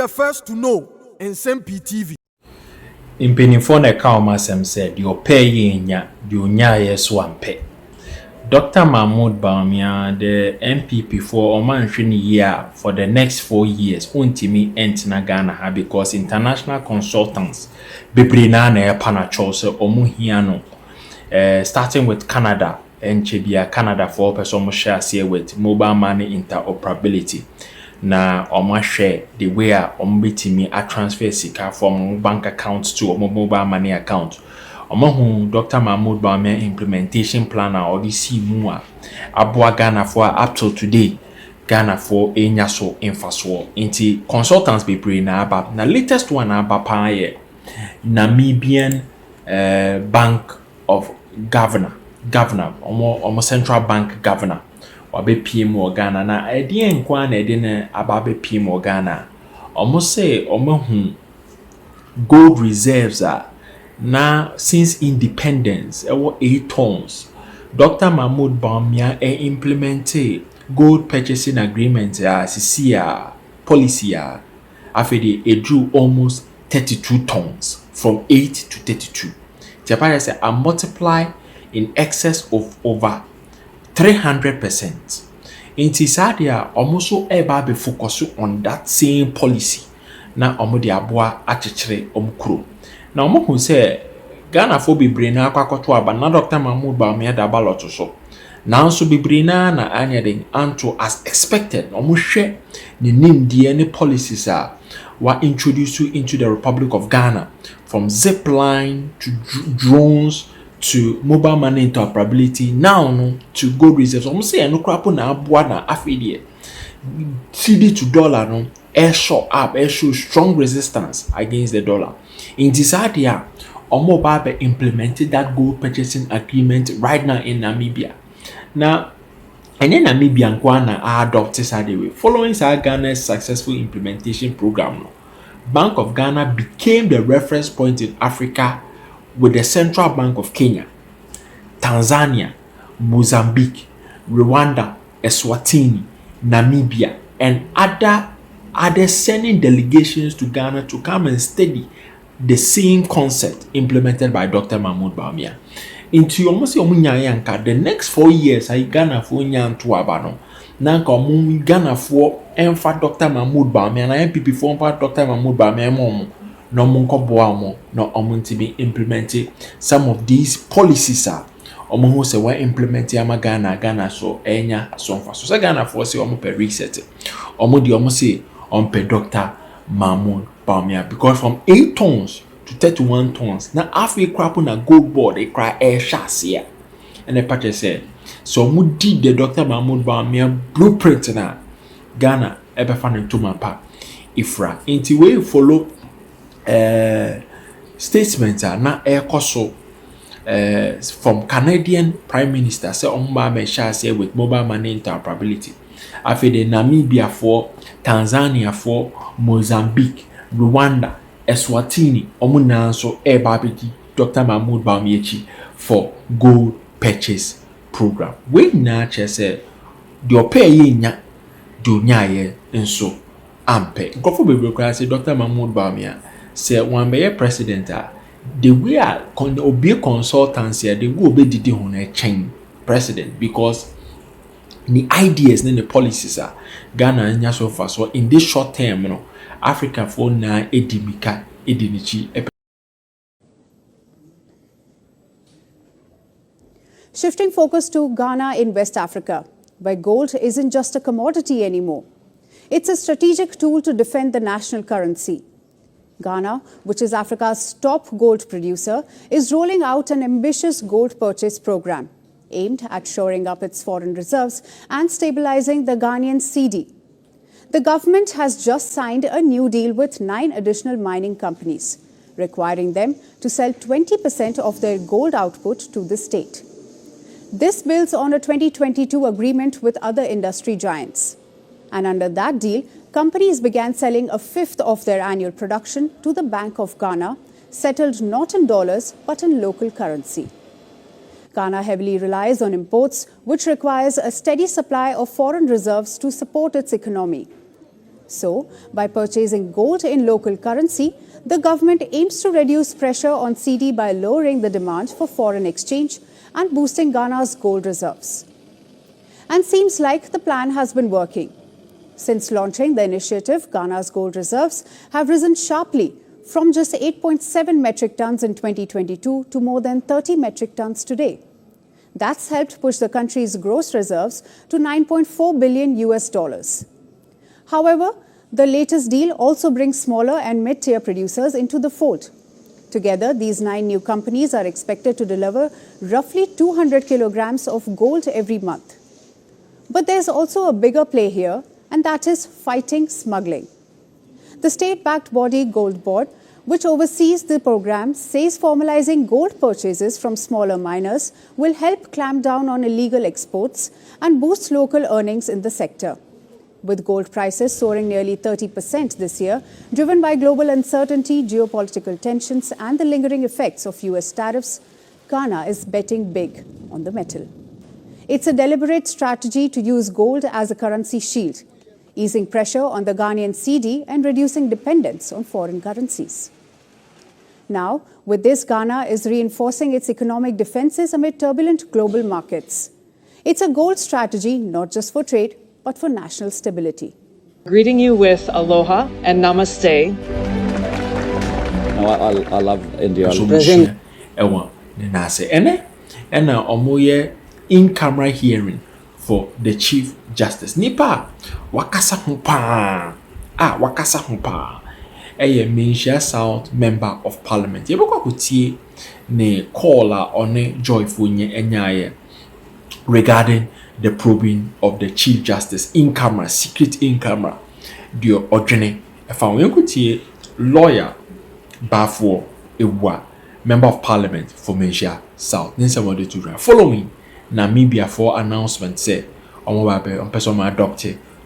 the first to know Nsem-Pii TV. Mpanyinfo na ka omasem said your pay nya the onyaye so ampe. Dr. Mahmoud Bawumia, the NPP for Omanhwe year for the next 4 years untimi entina Ghana because international consultants bebrina na panacho se omu hia no starting with Canada and Chibia Canada for person share here with mobile money interoperability. Na share the way betimi a transfer sika from bank account to mobile money account. Dr. Mahmoud Bawumia implementation plan or the see mua aboa Ghana for up till today. Ghana for enya so infraso inti consultants be pre na aba na latest one aba pa ye Namibian Bank of Governor omo central bank governor obe PM o Ghana na ede nkwa na ede na aba be PM o Ghana omo say omo gold reserves are now since independence 8 tons. Dr. Mahmoud Bawumia implemented gold purchasing agreement policy after they drew almost 32 tons from 8 to 32. Japan said a multiply in excess of over 300%. In Tisadia, almost eba be focus on that same policy. Na omo de aboa achechire omkro. Na omo hu say Ghana fo bebre na akwakoto aba na Dr. Mahmoud Bawumia da ballot so. Na nso bebre na anya den anto as expected. Omo hwe ne nimdie ne policies were introduced into the Republic of Ghana, from zip line to drones to mobile money interoperability now no to gold reserves. Omo say no krapo na aboa na afidie CD to dollar no air show up, air show strong resistance against the dollar. In this area, Omo Babe implemented that gold purchasing agreement right now in Namibia. Now, and then Namibia and adopted way. Following Ghana's successful implementation program, Bank of Ghana became the reference point in Africa with the Central Bank of Kenya, Tanzania, Mozambique, Rwanda, Eswatini, Namibia, and other sending delegations to Ghana to come and study the same concept implemented by Dr. Mahmoud Bawumia. Into almost the next 4 years, I Ghana for nyan to abano. Nanka Ghana for enfa Dr. Mahmoud Bawumia na NPP for Dr. Mahmoud Bawumia momo. No munko boamo no omunti be implemented some of these policies omo who say we implement ama Ghana so enya so mfa so Ghana for say omo per reset omo di omo say on per Dr. Mahmoud Bawumia because from 8 tons to 31 tons na afi krapo na gold board e cry air shasia and the patch said so mu did the Dr. Mahmoud Bawumia blueprint na Ghana ebe fan to mapa ifra inti we follow statements na air koso from Canadian Prime Minister say omba me share with mobile money interoperability after the Namibia for Tanzania for Mozambique, Rwanda, Eswatini omuna so babiji Dr. Mahmoud Bawumia for gold purchase program. We na say the pay nya do nyaye nso ampe. Gofo bebe say Dr. Mahmoud Bawumia say one be president the way obi consultants here they go be didi ho na chain president because the ideas and the policies are Ghana nya so far so in this short term no Africa for na edimika edinichi. Shifting focus to Ghana in West Africa, where gold isn't just a commodity anymore. It's a strategic tool to defend the national currency. Ghana, which is Africa's top gold producer, is rolling out an ambitious gold purchase program aimed at shoring up its foreign reserves and stabilizing the Ghanaian cedi. The government has just signed a new deal with 9 additional mining companies, requiring them to sell 20% of their gold output to the state. This builds on a 2022 agreement with other industry giants. And under that deal, companies began selling a fifth of their annual production to the Bank of Ghana, settled not in dollars but in local currency. Ghana heavily relies on imports, which requires a steady supply of foreign reserves to support its economy. So, by purchasing gold in local currency, the government aims to reduce pressure on cedi by lowering the demand for foreign exchange and boosting Ghana's gold reserves. And seems like the plan has been working. Since launching the initiative, Ghana's gold reserves have risen sharply from just 8.7 metric tons in 2022 to more than 30 metric tons today. That's helped push the country's gross reserves to $9.4 billion US. However, the latest deal also brings smaller and mid-tier producers into the fold. Together, these 9 new companies are expected to deliver roughly 200 kilograms of gold every month. But there's also a bigger play here, and that is fighting smuggling. The state-backed body Gold Board, which oversees the program, says formalizing gold purchases from smaller miners will help clamp down on illegal exports and boost local earnings in the sector. With gold prices soaring nearly 30% this year, driven by global uncertainty, geopolitical tensions, and the lingering effects of US tariffs, Ghana is betting big on the metal. It's a deliberate strategy to use gold as a currency shield, easing pressure on the Ghanaian cedi and reducing dependence on foreign currencies. Now, with this, Ghana is reinforcing its economic defenses amid turbulent global markets. It's a gold strategy not just for trade, but for national stability. Greeting you with aloha and namaste. I love India. President and in-camera hearing for the Chief Justice. Nipa wakasa humpa. Wakasa humpa. Menchia South Member of Parliament. Yeboko kutie ne caller one joyful nye regarding the probing of the Chief Justice in camera, secret in camera. Dio Ojene. If I lawyer Bafo Ewa, Member of Parliament for Menchia South. Nsem-Pii following Namibia for announcement say on person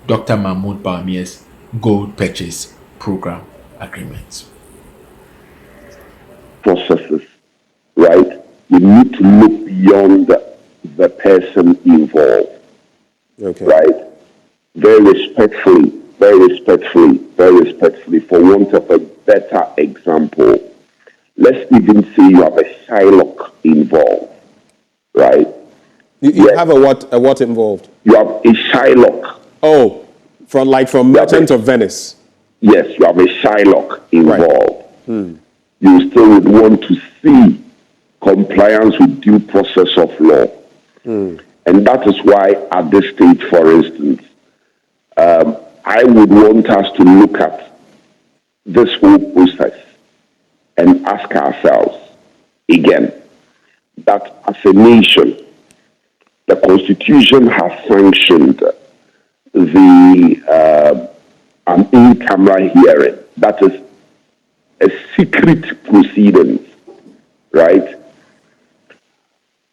Dr. Mahmoud Bawumia's gold purchase program agreement. Processes, right? We need to look beyond the person involved. Okay. Right? Very respectfully, for want of a better example, let's even say you have a Shylock involved, right? You have a what involved? You have a Shylock. Oh, from Merchant of Venice. Yes, you have a Shylock involved. Right. You still would want to see compliance with due process of law. And that is why at this stage, for instance, I would want us to look at this whole process and ask ourselves again that as a nation, the Constitution has sanctioned an in-camera hearing. That is a secret proceedings, right?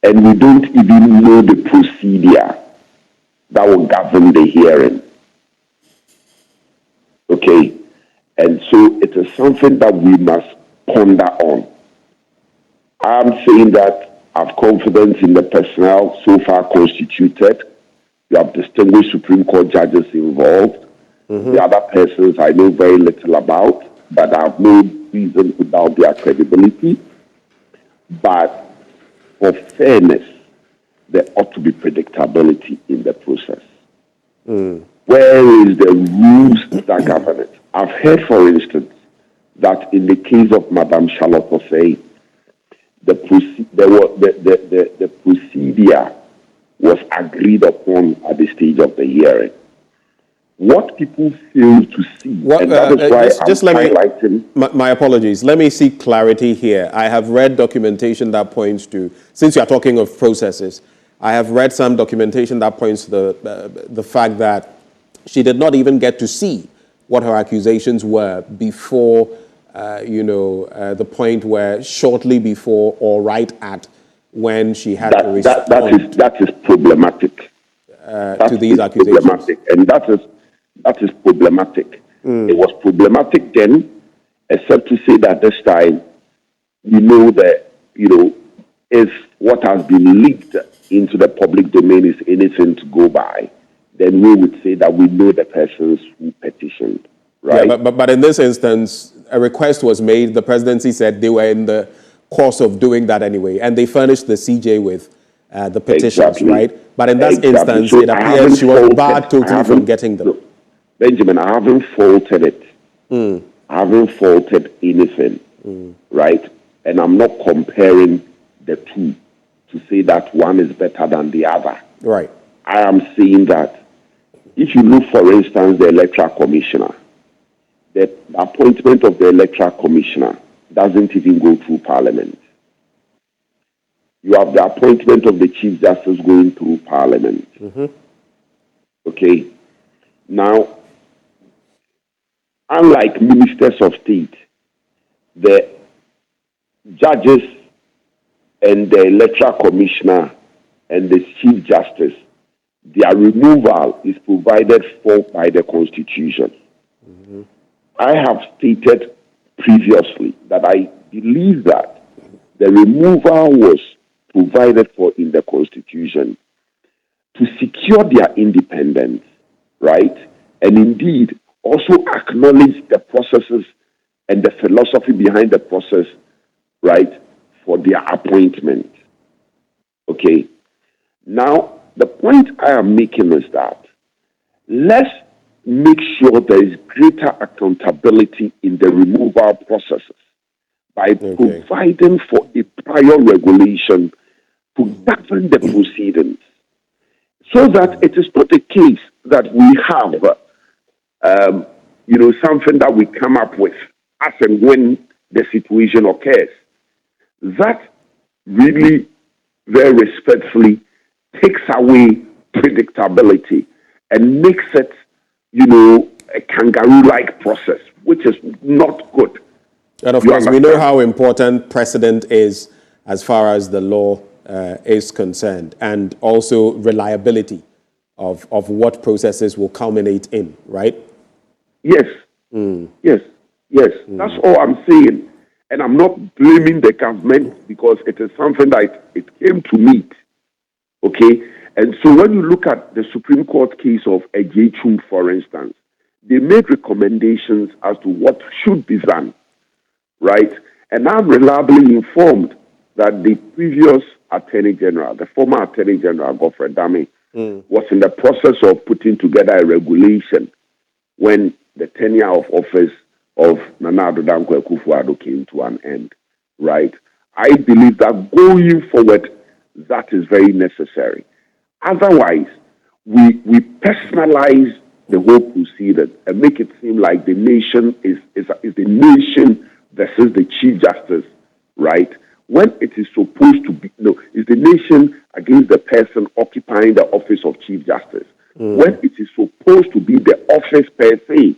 And we don't even know the procedure that will govern the hearing. Okay? And so it is something that we must ponder on. I'm saying that I have confidence in the personnel so far constituted. You have distinguished Supreme Court judges involved. The other persons I know very little about, but I have no reason to doubt their credibility. But for fairness, there ought to be predictability in the process. Where is the rules that govern it? I've heard, for instance, that in the case of Madame Charlotte Osei, the procedure was agreed upon at the stage of the hearing. What people fail to see, and that is why I'm highlighting... My apologies. Let me seek clarity here. I have read documentation that points to, since you are talking of processes, I have read some documentation that points to the fact that she did not even get to see what her accusations were before, the point where shortly before or right at when she had to respond. That is problematic. To these accusations. And that is problematic. It was problematic then, except to say that this time, if what has been leaked into the public domain is anything to go by, then we would say that we know the persons who petitioned, right? Yeah, but in this instance, a request was made. The presidency said they were in the course of doing that anyway, and they furnished the CJ with the petitions, right? But in that instance, so it appears she was barred totally from getting them. No, Benjamin, I haven't faulted it. I haven't faulted anything, right? And I'm not comparing the two to say that one is better than the other. Right. I am saying that if you look, for instance, the electoral commissioner, the appointment of the electoral commissioner doesn't even go through parliament. You have the appointment of the chief justice going through parliament. Okay. Now, unlike ministers of state, the judges and the electoral commissioner and the chief justice, their removal is provided for by the Constitution. I have stated previously that I believe that the removal was provided for in the Constitution to secure their independence, right? And indeed, also acknowledge the processes and the philosophy behind the process, right, for their appointment. Okay. Now, the point I am making is that let's make sure there is greater accountability in the removal processes by providing for a prior regulation to govern the proceedings, so that it is not a case that we have, something that we come up with as and when the situation occurs. That really, very respectfully, takes away predictability and makes it, a kangaroo-like process, which is not good. And of course, we know how important precedent is as far as the law is concerned, and also reliability of what processes will culminate in, right? Yes. Yes. That's all I'm saying. And I'm not blaming the government because it is something that it came to meet. Okay? And so when you look at the Supreme Court case of Ejechum, for instance, they made recommendations as to what should be done, right? And I'm reliably informed that the previous Attorney General, the former Attorney General, Godfrey Dame, was in the process of putting together a regulation when the tenure of office of Nana Addo Dankwa Akufo-Addo came to an end, right? I believe that going forward, that is very necessary. Otherwise, we personalize the whole proceeding and make it seem like the nation is the nation versus the Chief Justice, right? When it is supposed to be, it's the nation against the person occupying the office of Chief Justice. When it is supposed to be the office per se.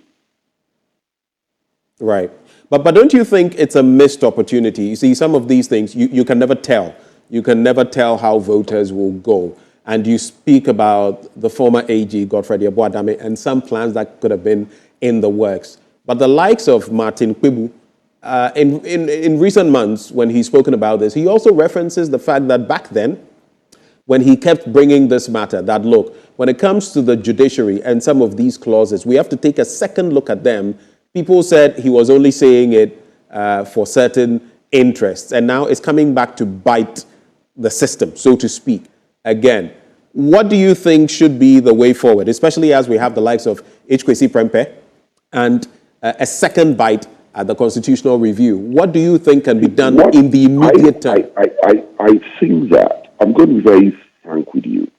Right. But don't you think it's a missed opportunity? You see, some of these things, you can never tell. You can never tell how voters will go. And you speak about the former AG, Godfrey Adame, and some plans that could have been in the works. But the likes of Martin Kpebu, in recent months, when he's spoken about this, he also references the fact that back then, when he kept bringing this matter, that look, when it comes to the judiciary and some of these clauses, we have to take a second look at them. People said he was only saying it for certain interests, and now it's coming back to bite the system, so to speak. Again, what do you think should be the way forward, especially as we have the likes of Kwesi Prempeh and a second bite at the constitutional review? What do you think can be done in the immediate term? I think that, I'm going to be very frank with you.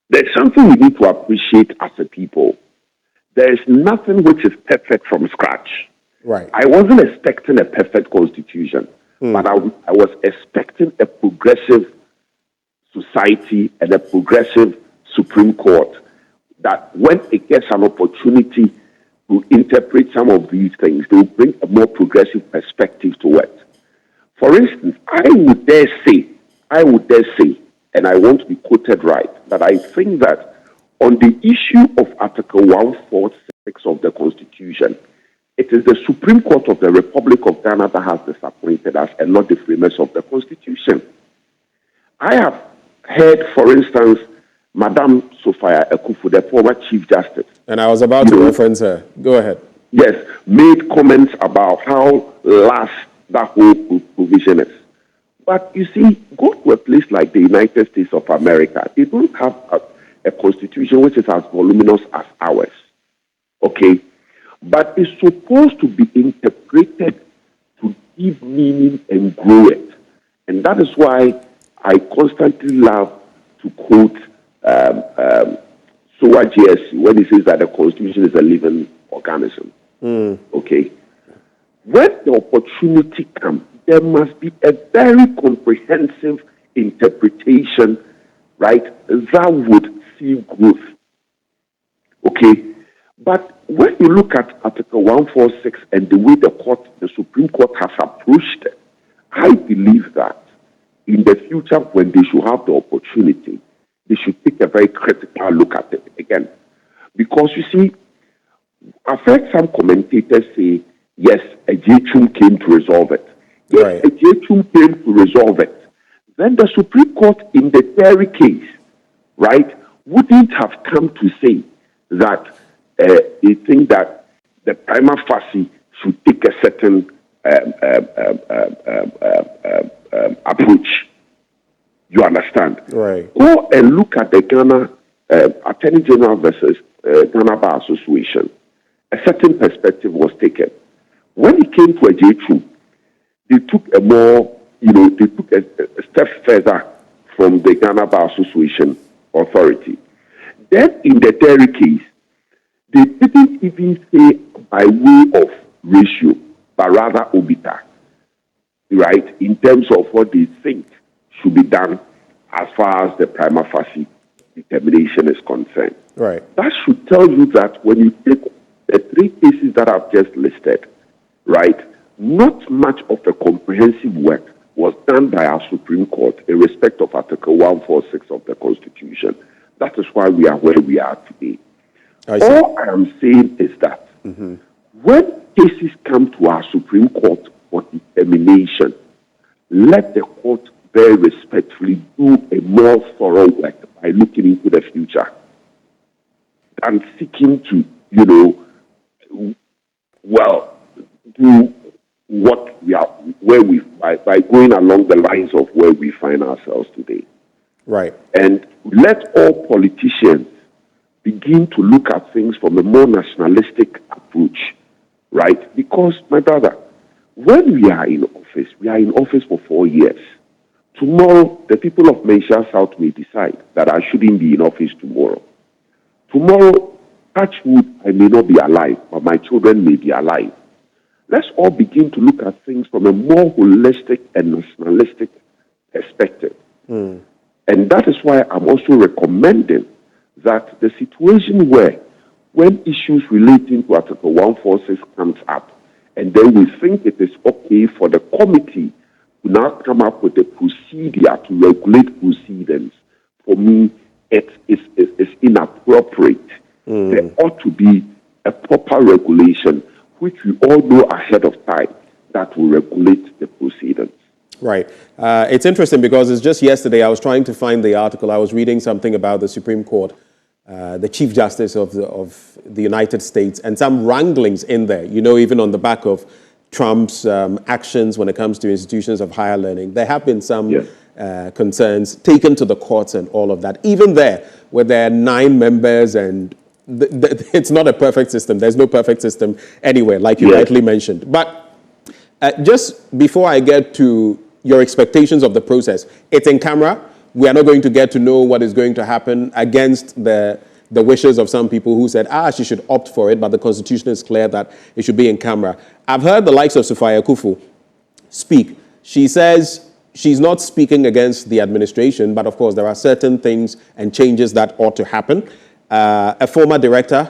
There's something we need to appreciate as a people. There is nothing which is perfect from scratch. Right. I wasn't expecting a perfect constitution, but I was expecting a progressive society and a progressive Supreme Court that when it gets an opportunity to interpret some of these things, they will bring a more progressive perspective to it. For instance, I would dare say, and I want to be quoted right, that I think that on the issue of Article 146 of the Constitution, it is the Supreme Court of the Republic of Ghana that has disappointed us and not the framers of the Constitution. I have heard, for instance, Madame Sophia Akufu, the former Chief Justice. And I was about to reference her. Go ahead. Yes, made comments about how lax that whole provision is. But you see, go to a place like the United States of America. They don't have a constitution which is as voluminous as ours. Okay? But it's supposed to be interpreted to give meaning and grow it. And that is why I constantly love to quote Sowa GSC when he says that the Constitution is a living organism. Okay? When the opportunity comes, there must be a very comprehensive interpretation, right, that would see growth. Okay? But when you look at Article 146 and the way the Supreme Court has approached it, I believe that in the future, when they should have the opportunity, they should take a very critical look at it again. Because you see, I've heard some commentators say, yes, a J-Chum came to resolve it. Yes, right. A J-Chum came to resolve it. Then the Supreme Court in the Terry case, right, wouldn't have come to say that they think that the prima facie should take a certain approach. You understand? Right. Go and look at the Ghana Attorney General versus Ghana Bar Association. A certain perspective was taken. When it came to a J2, they took a more, they took a step further from the Ghana Bar Association authority. Then in the Terry case, they didn't even say by way of ratio, but rather obita, right, in terms of what they think should be done as far as the prima facie determination is concerned. Right. That should tell you that when you take the three cases that I've just listed, right, not much of a comprehensive work was done by our Supreme Court in respect of Article 146 of the Constitution. That is why we are where we are today. All I am saying is that when cases come to our Supreme Court for determination, let the court very respectfully do a more thorough work by looking into the future and seeking to, do what we are, by going along the lines of where we find ourselves today. Right. And let all politicians begin to look at things from a more nationalistic approach, right? Because, my brother, when we are in office for 4 years. Tomorrow, the people of Malaysia South may decide that I shouldn't be in office tomorrow. Tomorrow, touch wood, I may not be alive, but my children may be alive. Let's all begin to look at things from a more holistic and nationalistic perspective. And that is why I'm also recommending that the situation where, when issues relating to Article 146 comes up, and then we think it is okay for the committee to now come up with a procedure to regulate proceedings, for me, it is inappropriate. There ought to be a proper regulation, which we all know ahead of time, that will regulate the proceedings. Right. It's interesting because it's just yesterday I was trying to find the article. I was reading something about the Supreme Court, the Chief Justice of the United States, and some wranglings in there, even on the back of Trump's actions when it comes to institutions of higher learning. There have been some concerns taken to the courts and all of that. Even there, where there are 9 members and it's not a perfect system. There's no perfect system anywhere, like you rightly mentioned. But just before I get to your expectations of the process, it's in camera. We are not going to get to know what is going to happen against the wishes of some people who said, she should opt for it, but the Constitution is clear that it should be in camera. I've heard the likes of Sophia Akufu speak. She says she's not speaking against the administration, but of course there are certain things and changes that ought to happen. A former director,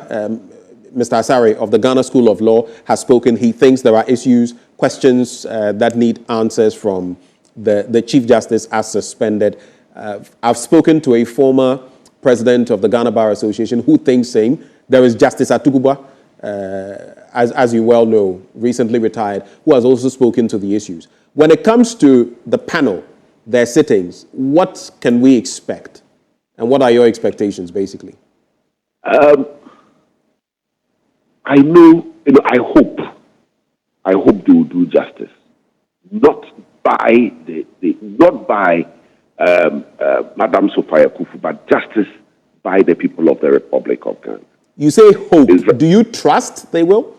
Mr. Asare of the Ghana School of Law, has spoken. He thinks there are issues, questions that need answers from the Chief Justice as suspended. I've spoken to a former president of the Ghana Bar Association who thinks same. There is Justice Atuguba, as you well know, recently retired, who has also spoken to the issues. When it comes to the panel their sittings, what can we expect? And what are your expectations, basically? I know, I hope they will do justice, not by Madam Sophia Kufu, but justice by the people of the Republic of Ghana. You say hope. Do you trust they will?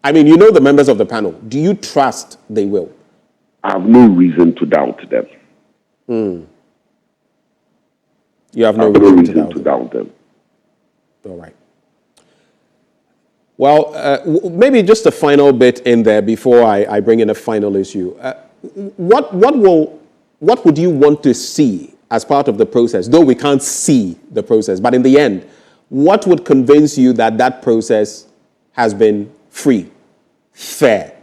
I mean, you know the members of the panel. Do you trust they will? I have no reason to doubt them. You have no reason to doubt them. All right. Well, maybe just a final bit in there before I bring in a final issue. What would you want to see as part of the process? Though we can't see the process, but in the end, what would convince you that that process has been free, fair,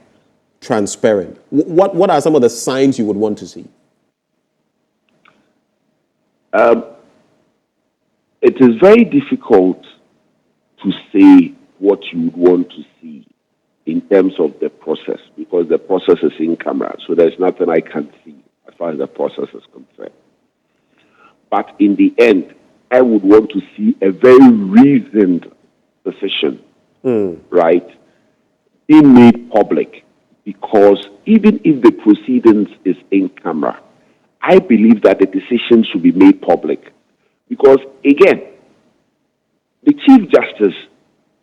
transparent? What are some of the signs you would want to see? It is very difficult to say what you would want to see in terms of the process, because the process is in camera, so there's nothing I can see as far as the process is concerned. But in the end, I would want to see a very reasoned decision, right, being made public, because even if the proceedings is in camera, I believe that the decision should be made public. Because, again, the Chief Justice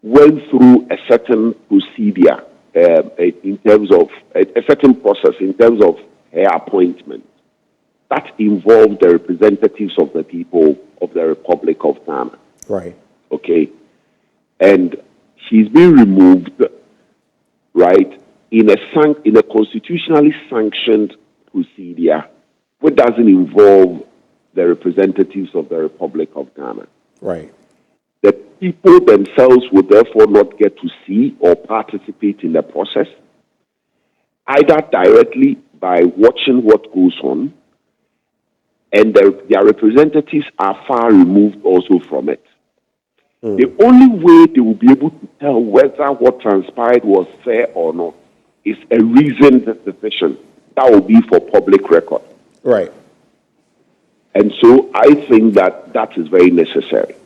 went through a certain procedure in terms of a certain process in terms of her appointment that involved the representatives of the people of the Republic of Ghana. Right. Okay. And she's been removed, right, in a constitutionally sanctioned procedure which doesn't involve the representatives of the Republic of Ghana. Right. The people themselves would therefore not get to see or participate in the process, either directly by watching what goes on, and their representatives are far removed also from it. The only way they will be able to tell whether what transpired was fair or not is a reasoned decision. That will be for public record. Right. And so I think that is very necessary.